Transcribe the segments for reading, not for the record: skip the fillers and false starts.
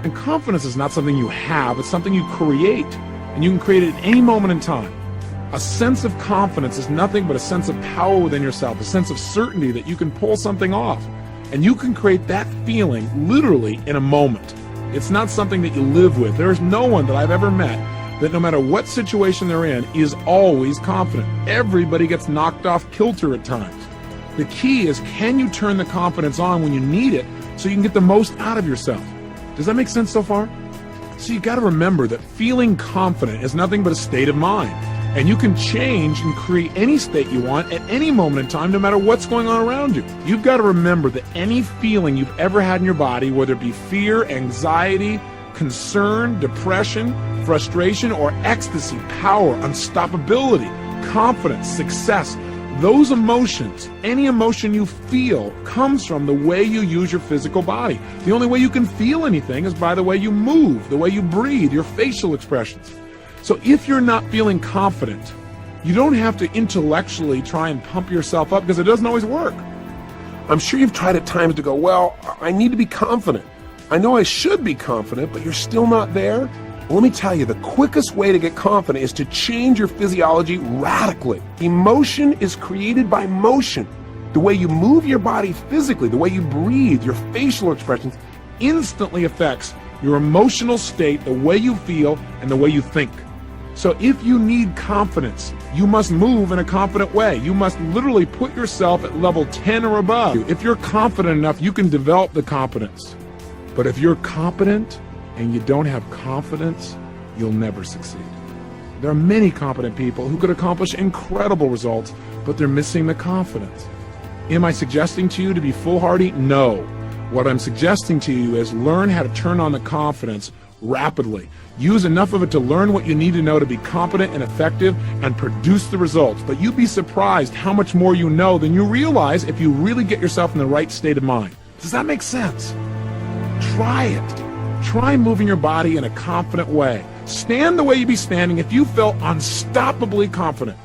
And confidence is not something you have, it's something you create. And you can create it at any moment in time. A sense of confidence is nothing but a sense of power within yourself, a sense of certainty that you can pull something off. And you can create that feeling literally in a moment. It's not something that you live with. There is no one that I've ever met that no matter what situation they're in is always confident. Everybody gets knocked off kilter at times. The key is, can you turn the confidence on when you need it so you can get the most out of yourself? Does that make sense so far? So you got to remember that feeling confident is nothing but a state of mind. And you can change and create any state you want at any moment in time, no matter what's going on around you. You've got to remember that any feeling you've ever had in your body, whether it be fear, anxiety, concern, depression, frustration, or ecstasy, power, unstoppability, confidence, success, those emotions, any emotion you feel, comes from the way you use your physical body. The only way you can feel anything is by the way you move, the way you breathe, your facial expressions. So if you're not feeling confident, you don't have to intellectually try and pump yourself up, because it doesn't always work. I'm sure you've tried at times to go, well, I need to be confident. I know I should be confident, but you're still not there. Well, let me tell you, the quickest way to get confident is to change your physiology radically. Emotion is created by motion. The way you move your body physically, the way you breathe, your facial expressions instantly affects your emotional state, the way you feel, and the way you think. So if you need confidence, you must move in a confident way. You must literally put yourself at level 10 or above. If you're confident enough, you can develop the confidence. But if you're competent and you don't have confidence, you'll never succeed. There are many competent people who could accomplish incredible results, but they're missing the confidence. Am I suggesting to you to be foolhardy? No. What I'm suggesting to you is learn how to turn on the confidence rapidly. Use enough of it to learn what you need to know to be competent and effective and produce the results. But you'd be surprised how much more you know than you realize if you really get yourself in the right state of mind. Does that make sense? Try it. Try moving your body in a confident way. Stand the way you'd be standing if you felt unstoppably confident.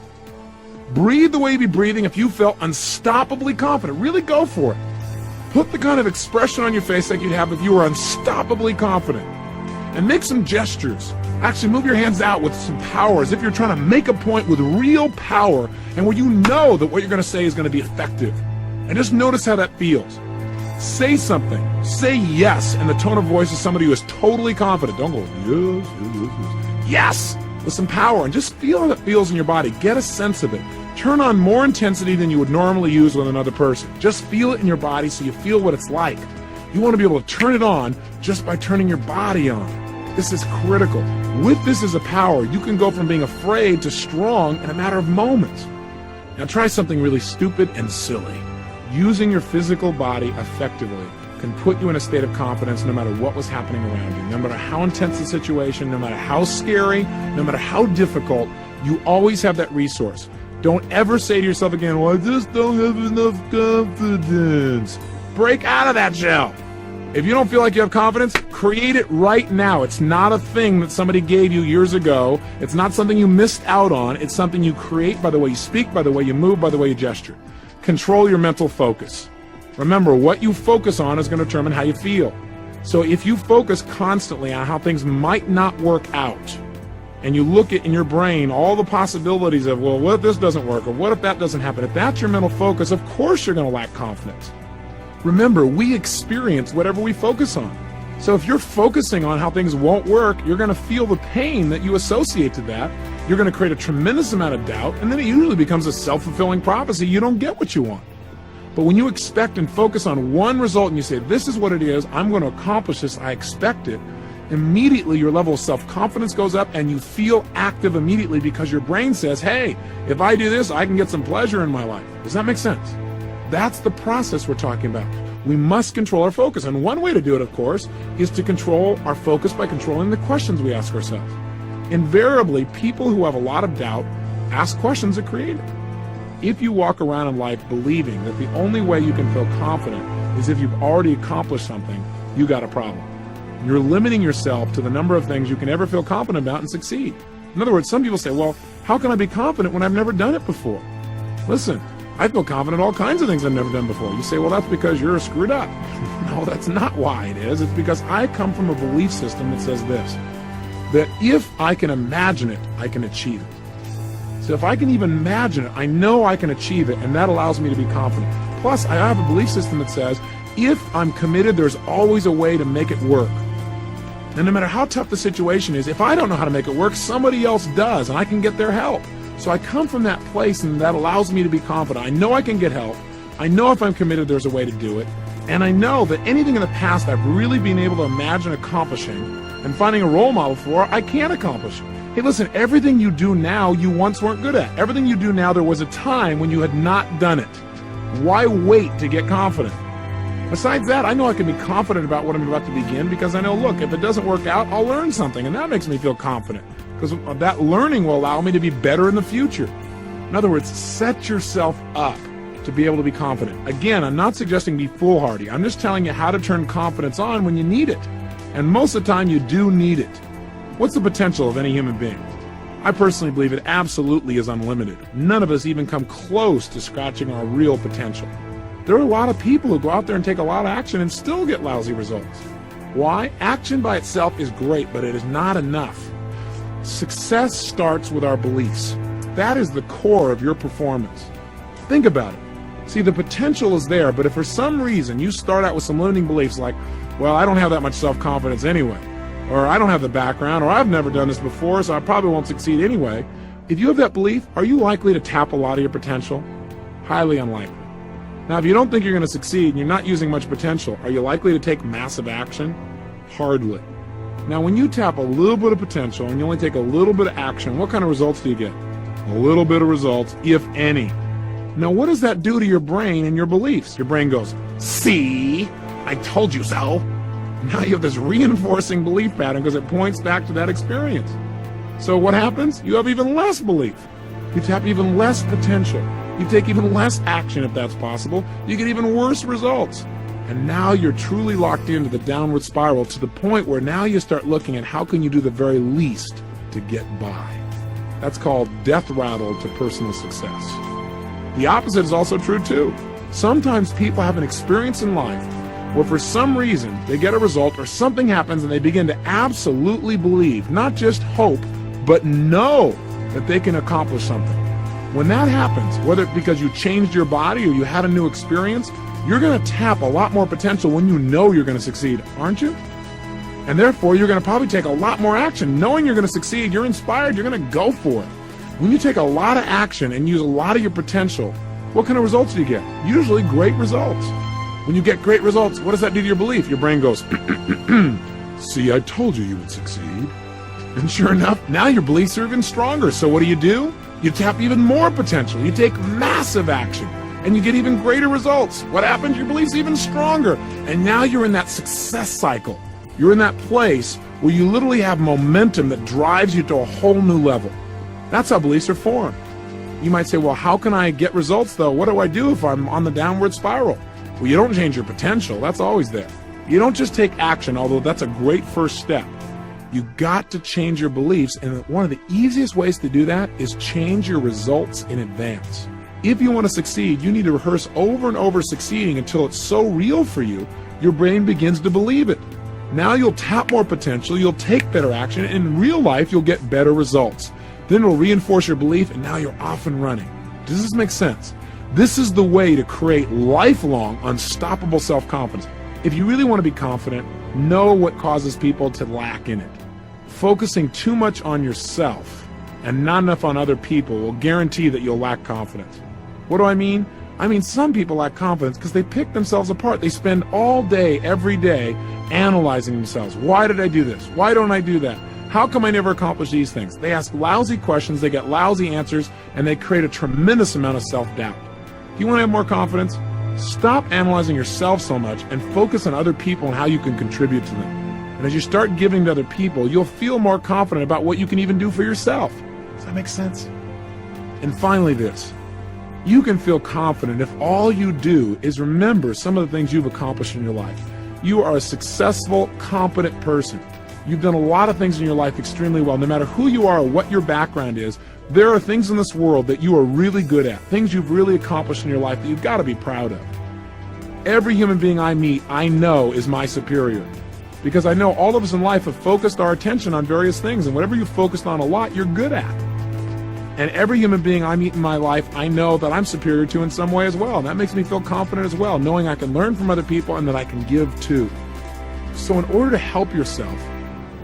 Breathe the way you'd be breathing if you felt unstoppably confident. Really go for it. Put the kind of expression on your face like you'd have if you were unstoppably confident. And make some gestures. Actually move your hands out with some power, as if you're trying to make a point with real power and where you know that what you're going to say is going to be effective. And just notice how that feels. Say something. Say yes in the tone of voice of somebody who is totally confident. Don't go, yes, yes, yes, yes, with some power. And just feel how it feels in your body. Get a sense of it. Turn on more intensity than you would normally use with another person. Just feel it in your body so you feel what it's like. You want to be able to turn it on just by turning your body on. This is critical. With this as a power, you can go from being afraid to strong in a matter of moments. Now try something really stupid and silly. Using your physical body effectively can put you in a state of confidence no matter what was happening around you. No matter how intense the situation, no matter how scary, no matter how difficult, you always have that resource. Don't ever say to yourself again, well, I just don't have enough confidence. Break out of that shell. If you don't feel like you have confidence, create it right now. It's not a thing that somebody gave you years ago. It's not something you missed out on. It's something you create by the way you speak, by the way you move, by the way you gesture. Control your mental focus. Remember, what you focus on is going to determine how you feel. So if you focus constantly on how things might not work out, and you look at in your brain all the possibilities of, well, what if this doesn't work, or what if that doesn't happen? If that's your mental focus, of course you're going to lack confidence. Remember, we experience whatever we focus on. So if you're focusing on how things won't work, you're going to feel the pain that you associate to that. You're going to create a tremendous amount of doubt, and then it usually becomes a self-fulfilling prophecy. You don't get what you want. But when you expect and focus on one result and you say, this is what it is, I'm going to accomplish this, I expect it, immediately your level of self-confidence goes up and you feel active immediately because your brain says, hey, if I do this, I can get some pleasure in my life. Does that make sense? That's the process we're talking about. We must control our focus. And one way to do it, of course, is to control our focus by controlling the questions we ask ourselves. Invariably, people who have a lot of doubt ask questions that create it. If you walk around in life believing that the only way you can feel confident is if you've already accomplished something, you got a problem. You're limiting yourself to the number of things you can ever feel confident about and succeed. In other words, some people say, well, how can I be confident when I've never done it before? Listen, I feel confident in all kinds of things I've never done before. You say, well, that's because you're screwed up. No, that's not why it is. It's because I come from a belief system that says this, that if I can imagine it, I can achieve it. So if I can even imagine it, I know I can achieve it, and that allows me to be confident. Plus, I have a belief system that says, if I'm committed, there's always a way to make it work. And no matter how tough the situation is, if I don't know how to make it work, somebody else does, and I can get their help. So I come from that place, and that allows me to be confident. I know I can get help. I know if I'm committed, there's a way to do it. And I know that anything in the past I've really been able to imagine accomplishing and finding a role model for, I can accomplish. Hey, listen, everything you do now, you once weren't good at. Everything you do now, there was a time when you had not done it. Why wait to get confident? Besides that, I know I can be confident about what I'm about to begin because I know, look, if it doesn't work out, I'll learn something, and that makes me feel confident because that learning will allow me to be better in the future. In other words, set yourself up to be able to be confident. Again, I'm not suggesting be foolhardy. I'm just telling you how to turn confidence on when you need it. And most of the time, you do need it. What's the potential of any human being? I personally believe it absolutely is unlimited. None of us even come close to scratching our real potential. There are a lot of people who go out there and take a lot of action and still get lousy results. Why? Action by itself is great, but it is not enough. Success starts with our beliefs. That is the core of your performance. Think about it. See, the potential is there, but if for some reason you start out with some limiting beliefs like, well, I don't have that much self-confidence anyway, or I don't have the background, or I've never done this before, so I probably won't succeed anyway. If you have that belief, are you likely to tap a lot of your potential? Highly unlikely. Now, if you don't think you're going to succeed and you're not using much potential, are you likely to take massive action? Hardly. Now, when you tap a little bit of potential and you only take a little bit of action, what kind of results do you get? A little bit of results, if any. Now, what does that do to your brain and your beliefs? Your brain goes, see, I told you so. Now you have this reinforcing belief pattern because it points back to that experience. So what happens? You have even less belief. You tap even less potential. You take even less action if that's possible. You get even worse results. And now you're truly locked into the downward spiral to the point where now you start looking at how can you do the very least to get by. That's called death rattle to personal success. The opposite is also true too. Sometimes people have an experience in life where for some reason they get a result or something happens and they begin to absolutely believe, not just hope, but know that they can accomplish something. When that happens, whether it's because you changed your body or you had a new experience, you're going to tap a lot more potential when you know you're going to succeed, aren't you? And therefore, you're going to probably take a lot more action. Knowing you're going to succeed, you're inspired, you're going to go for it. When you take a lot of action and use a lot of your potential, what kind of results do you get? Usually great results. When you get great results, what does that do to your belief? Your brain goes, see, I told you would succeed. And sure enough, now your beliefs are even stronger. So what do? You tap even more potential. You take massive action and you get even greater results. What happens? Your belief's even stronger. And now you're in that success cycle. You're in that place where you literally have momentum that drives you to a whole new level. That's how beliefs are formed. You might say, well, how can I get results though? What do I do if I'm on the downward spiral? Well, you don't change your potential. That's always there. You don't just take action, although that's a great first step. You got to change your beliefs, and one of the easiest ways to do that is change your results in advance. If you want to succeed, you need to rehearse over and over succeeding until it's so real for you, your brain begins to believe it. Now you'll tap more potential, you'll take better action, and in real life you'll get better results. Then it'll reinforce your belief, and now you're off and running. Does this make sense? This is the way to create lifelong, unstoppable self-confidence. If you really want to be confident, know what causes people to lack in it. Focusing too much on yourself and not enough on other people will guarantee that you'll lack confidence. What do I mean? I mean, some people lack confidence because they pick themselves apart. They spend all day, every day, analyzing themselves. Why did I do this? Why don't I do that? How come I never accomplish these things? They ask lousy questions, they get lousy answers, and they create a tremendous amount of self-doubt. Do you want to have more confidence? Stop analyzing yourself so much and focus on other people and how you can contribute to them. And as you start giving to other people, you'll feel more confident about what you can even do for yourself. Does that make sense? And finally this, you can feel confident if all you do is remember some of the things you've accomplished in your life. You are a successful, competent person. You've done a lot of things in your life extremely well. No matter who you are or what your background is, There are things in this world that you are really good at, things you've really accomplished in your life that you've got to be proud of. Every human being I meet, I know is my superior. Because I know all of us in life have focused our attention on various things, and whatever you focused on a lot, you're good at. And every human being I meet in my life, I know that I'm superior to in some way as well. And that makes me feel confident as well, knowing I can learn from other people and that I can give too. So in order to help yourself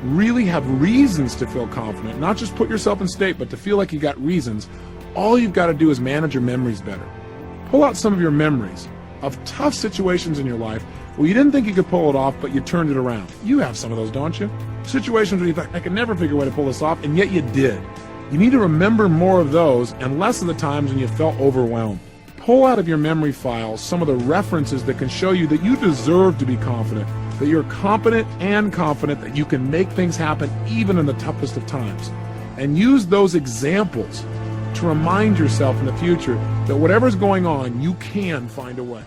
really have reasons to feel confident, not just put yourself in state, but to feel like you got reasons, all you've got to do is manage your memories better. Pull out some of your memories of tough situations in your life where you didn't think you could pull it off, but you turned it around. You have some of those, don't you? Situations where you thought, I could never figure a way to pull this off, and yet you did. You need to remember more of those and less of the times when you felt overwhelmed. Pull out of your memory files some of the references that can show you that you deserve to be confident, that you're competent and confident that you can make things happen even in the toughest of times. And use those examples to remind yourself in the future that whatever's going on, you can find a way.